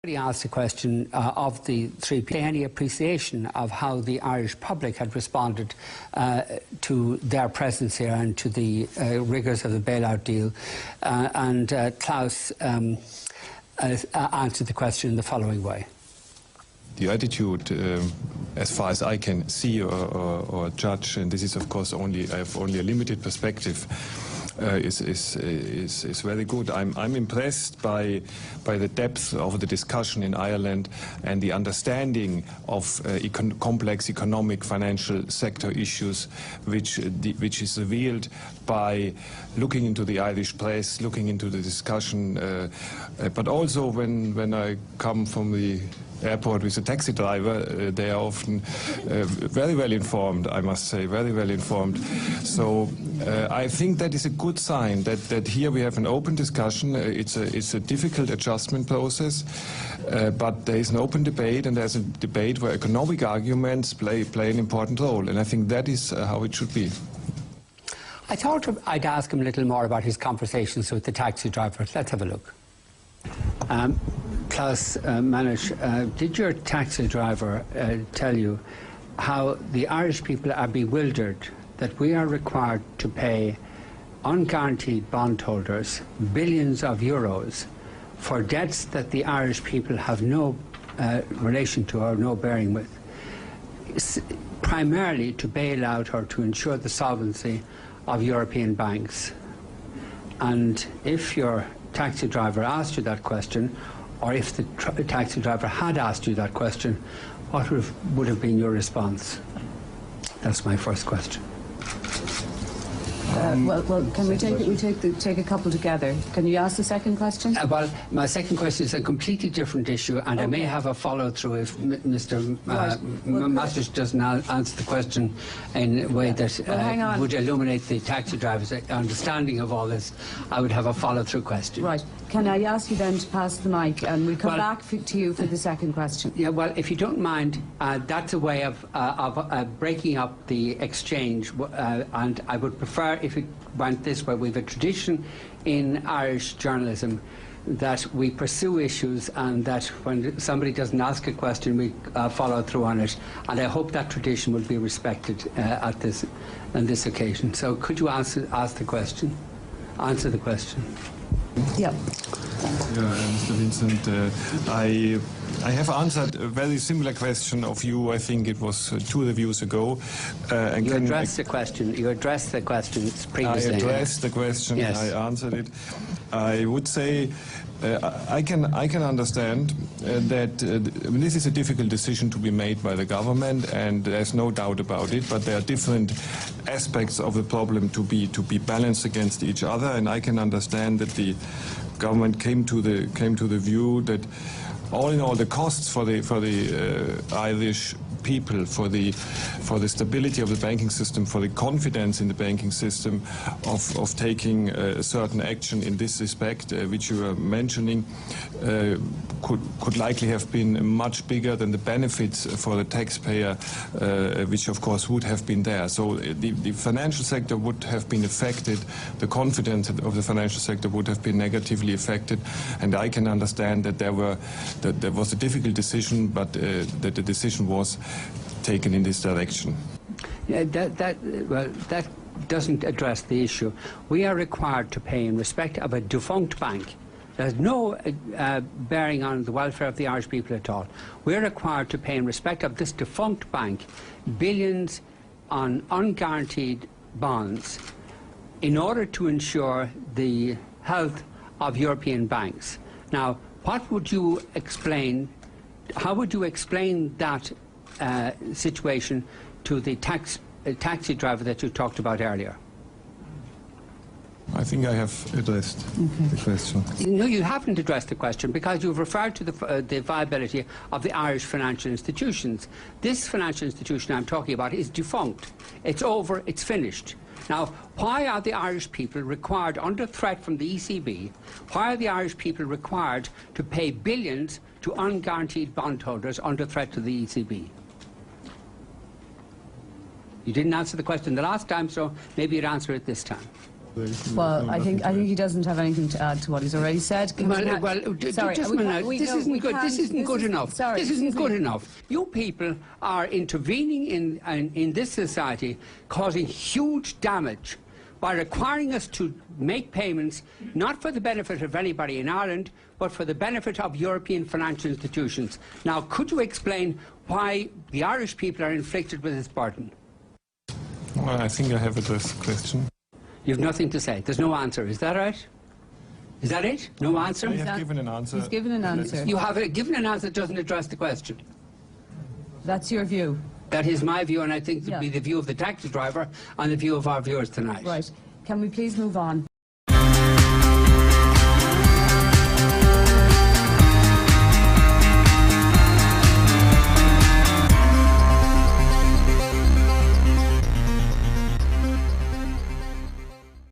Asked a question of the three people, any appreciation of how the Irish public had responded to their presence here and to the rigours of the bailout deal, and Klaus answered the question in the following way. The attitude, as far as I can see or judge, and this is of course I have only a limited perspective, is very good. I'm impressed by the depth of the discussion in Ireland and the understanding of complex economic financial sector issues, which is revealed by looking into the Irish press, looking into the discussion, but also when I come from the airport with a taxi driver, they are often very well informed, I must say, very well informed. So I think that is a good sign that here we have an open discussion. It's a difficult adjustment process, but there is an open debate, and there's a debate where economic arguments play an important role, and I think that is how it should be. I thought I'd ask him a little more about his conversations with the taxi driver. Let's have a look. Klaus Masuk, did your taxi driver tell you how the Irish people are bewildered that we are required to pay unguaranteed bondholders billions of euros for debts that the Irish people have no relation to or no bearing with, primarily to bail out or to ensure the solvency of European banks? And if your taxi driver asked you that question, or if the taxi driver had asked you that question, what would have been your response? That's my first question. Well, can we take a couple together? Can you ask the second question? Well, my second question is a completely different issue, and okay. I may have a follow-through if Mr. Masuk doesn't answer the question in a way that would illuminate the taxi driver's understanding of all this. I would have a follow-through question. Right. Can I ask you then to pass the mic, and we'll come back to you for the second question? Yeah, well, if you don't mind, that's a way of breaking up the exchange, and I would prefer if it went this way. We have a tradition in Irish journalism that we pursue issues, and that when somebody doesn't ask a question, we follow through on it. And I hope that tradition will be respected on this occasion. So could you answer the question? Answer the question. Yeah. Mr. Vincent, I have answered a very similar question of you. I think it was 2 reviews ago. You addressed the question. You addressed the question previously. I addressed the question. Yes. I answered it. I would say I can understand that this is a difficult decision to be made by the government, and there's no doubt about it. But there are different aspects of the problem to be balanced against each other, and I can understand that the government came to the view that all in all the costs for the Irish people, for the stability of the banking system, for the confidence in the banking system of taking a certain action in this respect, which you were mentioning, could likely have been much bigger than the benefits for the taxpayer, which of course would have been there. So the financial sector would have been affected, the confidence of the financial sector would have been negatively affected, and I can understand that there was a difficult decision, but that the decision was taken in this direction. Yeah, that doesn't address the issue. We are required to pay in respect of a defunct bank. There's no bearing on the welfare of the Irish people at all. We're required to pay in respect of this defunct bank billions on unguaranteed bonds in order to ensure the health of European banks. Now, what would you explain, how would you explain that situation to the taxi driver that you talked about earlier? I think I have addressed the question. No, you haven't addressed the question, because you've referred to the viability of the Irish financial institutions. This financial institution I'm talking about is defunct. It's over, it's finished. Now, why are the Irish people required, under threat from the ECB, why are the Irish people required to pay billions to unguaranteed bondholders under threat to the ECB? You didn't answer the question the last time, so maybe you'd answer it this time. Well, I think he doesn't have anything to add to what he's already said. Just a minute. This isn't good. This isn't good enough. This isn't good enough. You people are intervening in this society, causing huge damage by requiring us to make payments not for the benefit of anybody in Ireland, but for the benefit of European financial institutions. Now, could you explain why the Irish people are inflicted with this burden? Well, I think I have addressed the question. You have nothing to say. There's no answer. Is that right? Is that it? No answer? I have given an answer. He's given an answer. You have given an answer that doesn't address the question. That's your view. That is my view, and I think it would be the view of the taxi driver and the view of our viewers tonight. Right. Can we please move on?